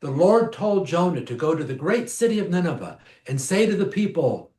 the Lord told Jonah to go to the great city of Nineveh and say to the people,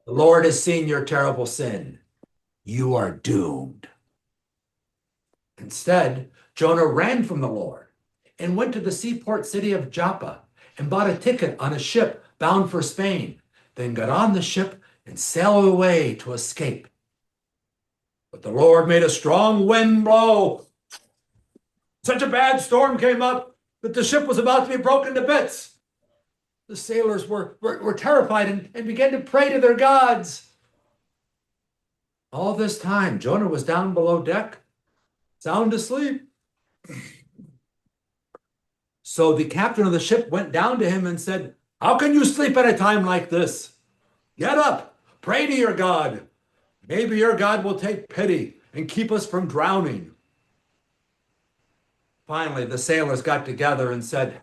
the Lord has seen your terrible sin. You are doomed. Instead, Jonah ran from the Lord and went to the seaport city of Joppa and bought a ticket on a ship bound for Spain, then got on the ship and sailed away to escape. But the Lord made a strong wind blow. Such a bad storm came up that the ship was about to be broken to bits. The sailors were terrified and began to pray to their gods. All this time, Jonah was down below deck, sound asleep. So the captain of the ship went down to him and said, how can you sleep at a time like this? Get up, pray to your God. Maybe your God will take pity and keep us from drowning. Finally, the sailors got together and said,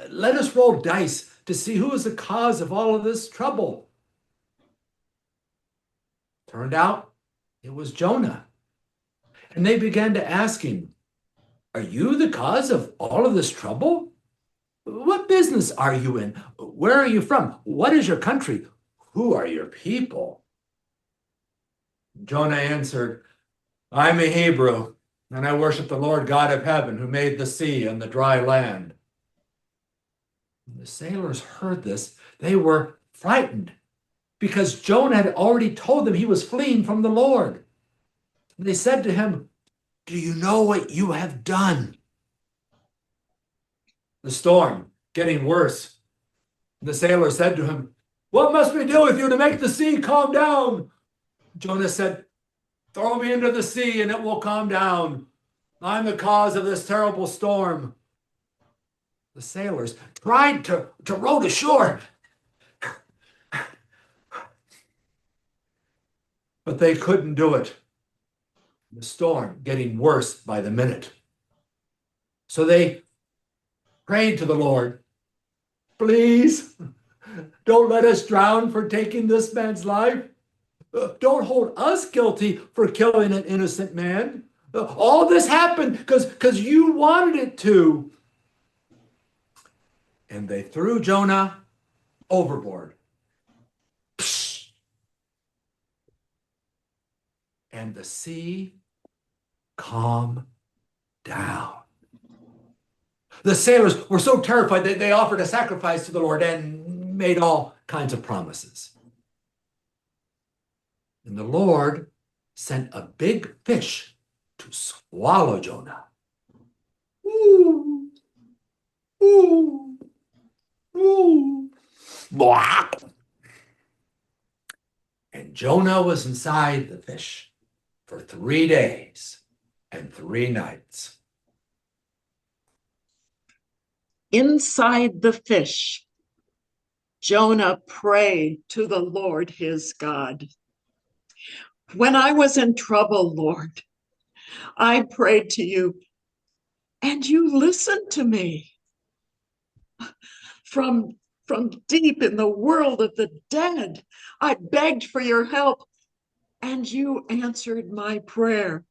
let us roll dice to see who is the cause of all of this trouble. Turned out it was Jonah. And they began to ask him, are you the cause of all of this trouble? What business are you in? Where are you from? What is your country? Who are your people? Jonah answered, I'm a Hebrew, and I worship the Lord God of heaven who made the sea and the dry land. When the sailors heard this, they were frightened because Jonah had already told them he was fleeing from the Lord. And they said to him, do you know what you have done? The storm getting worse. The sailor said to him, what must we do with you to make the sea calm down? Jonah said, throw me into the sea and it will calm down. I'm the cause of this terrible storm. The sailors tried to row to shore, but they couldn't do it. The storm getting worse by the minute. So they prayed to the Lord, please, don't let us drown for taking this man's life. Don't hold us guilty for killing an innocent man. All this happened because you wanted it to. And they threw Jonah overboard. And the sea calmed down. The sailors were so terrified that they offered a sacrifice to the Lord and made all kinds of promises. And the Lord sent a big fish to swallow Jonah. Ooh, ooh, ooh. Blah. And Jonah was inside the fish for 3 days and 3 nights. Inside the fish, Jonah prayed to the Lord his God. When I was in trouble, Lord, I prayed to you, and you listened to me. From deep in the world of the dead, I begged for your help, and you answered my prayer.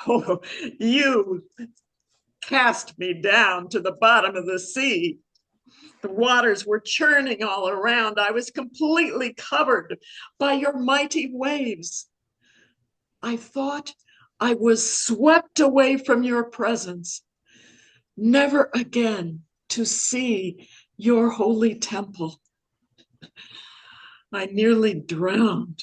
Oh, you cast me down to the bottom of the sea. The waters were churning all around. I was completely covered by your mighty waves. I thought I was swept away from your presence, never again to see your holy temple. I nearly drowned.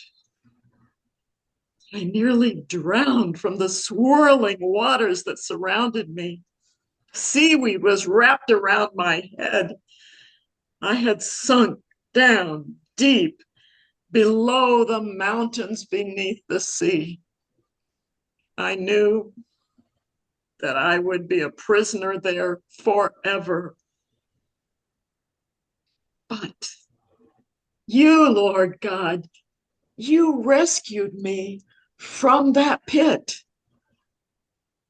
I nearly drowned from the swirling waters that surrounded me. Seaweed was wrapped around my head. I had sunk down deep below the mountains beneath the sea. I knew that I would be a prisoner there forever. But you, Lord God, you rescued me from that pit.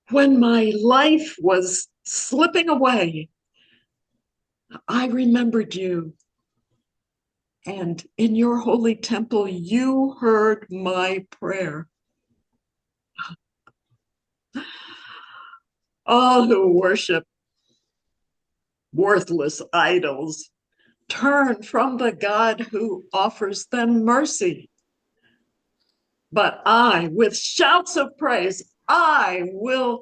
When my life was slipping away, I remembered you. And in your holy temple, you heard my prayer. All who worship worthless idols. Turn from the God who offers them mercy. But I, with shouts of praise, I will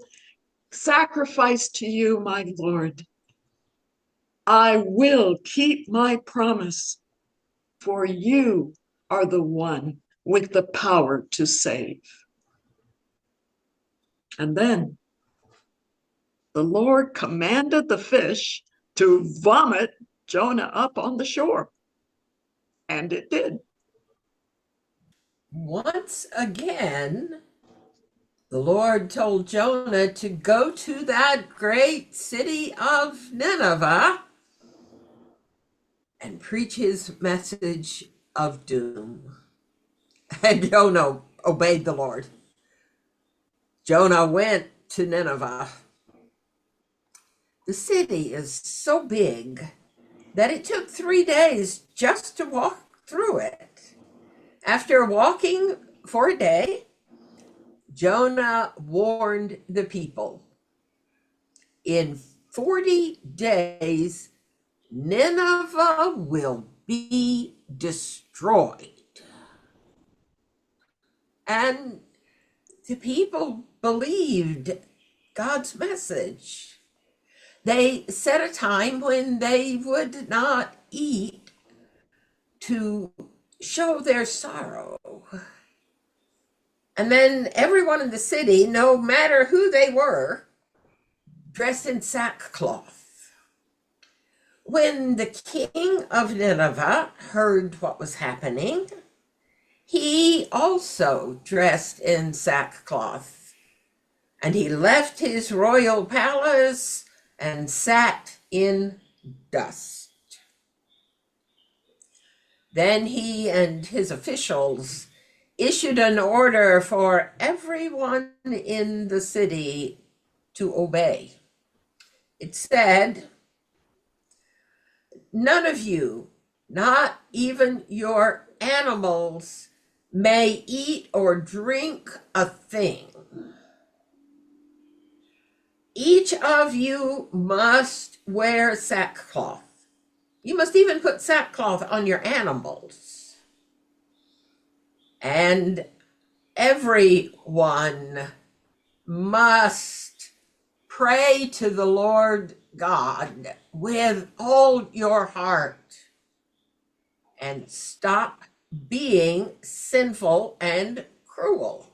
sacrifice to you, my Lord. I will keep my promise, for you are the one with the power to save. And then the Lord commanded the fish to vomit Jonah up on the shore. And it did. Once again, the Lord told Jonah to go to that great city of Nineveh and preach his message of doom. And Jonah obeyed the Lord. Jonah went to Nineveh. The city is so big that it took 3 days just to walk through it. After walking for a day, Jonah warned the people, in 40 days, Nineveh will be destroyed. And the people believed God's message. They set a time when they would not eat to show their sorrow. And then everyone in the city, no matter who they were, dressed in sackcloth. When the king of Nineveh heard what was happening, he also dressed in sackcloth, and he left his royal palace and sat in dust. Then he and his officials issued an order for everyone in the city to obey. It said, "None of you, not even your animals, may eat or drink a thing. Each of you must wear sackcloth. You must even put sackcloth on your animals. And everyone must pray to the Lord God with all your heart and stop being sinful and cruel.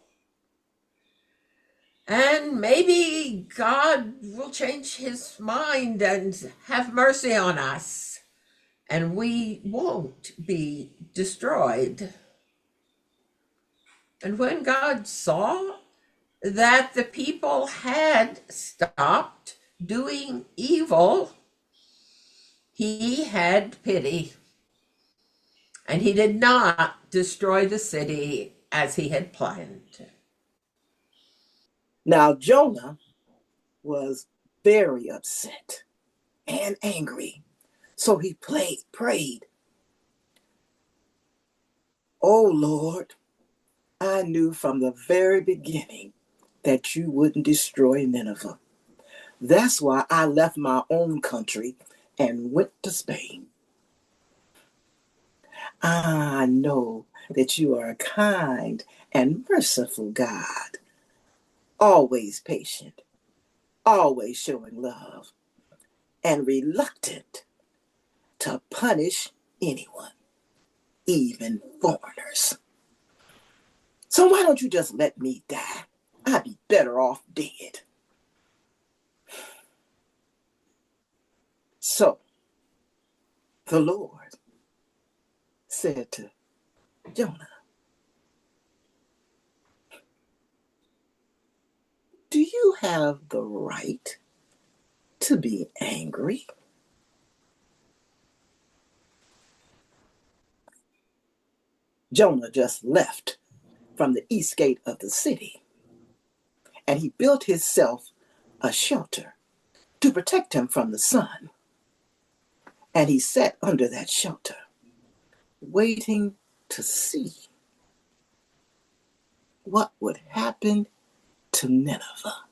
And maybe God will change his mind and have mercy on us, and we won't be destroyed." And when God saw that the people had stopped doing evil, he had pity, and he did not destroy the city as he had planned. Now Jonah was very upset and angry, so he prayed, "Oh Lord, I knew from the very beginning that you wouldn't destroy Nineveh. That's why I left my own country and went to Spain. I know that you are a kind and merciful God, always patient, always showing love, and reluctant to punish anyone, even foreigners. So why don't you just let me die? I'd be better off dead." So the Lord said to Jonah, "Do you have the right to be angry?" Jonah just left from the east gate of the city, and he built himself a shelter to protect him from the sun. And he sat under that shelter, waiting to see what would happen to Nineveh.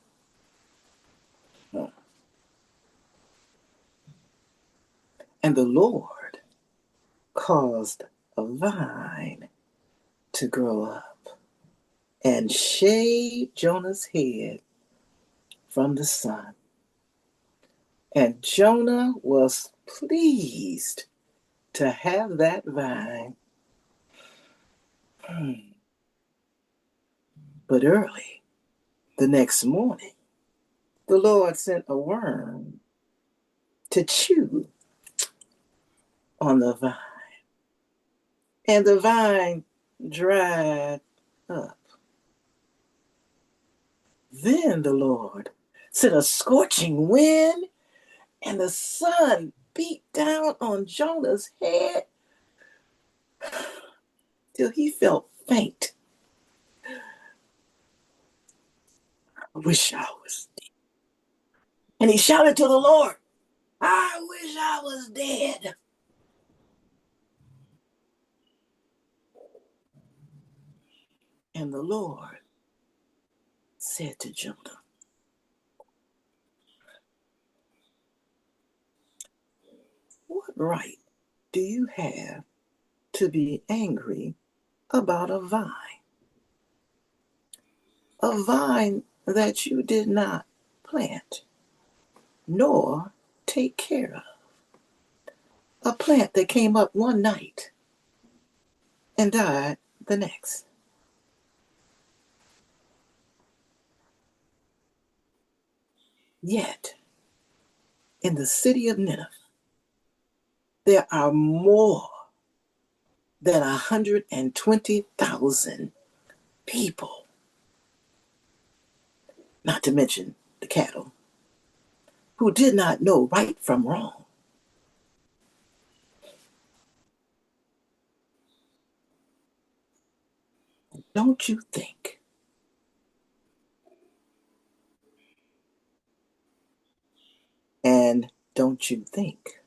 And the Lord caused a vine to grow up and shade Jonah's head from the sun. And Jonah was pleased to have that vine. But early the next morning, the Lord sent a worm to chew on the vine, and the vine dried up. Then the Lord sent a scorching wind, and the sun beat down on Jonah's head till he felt faint. I wish I was dead. And he shouted to the Lord, I wish I was dead. And the Lord said to Jonah, what right do you have to be angry about a vine? A vine that you did not plant, nor take care of. A plant that came up one night and died the next. Yet, in the city of Nineveh, there are more than 120,000 people, not to mention the cattle, who did not know right from wrong. Don't you think and don't you think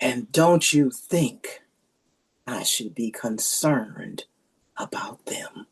and don't you think I should be concerned about them?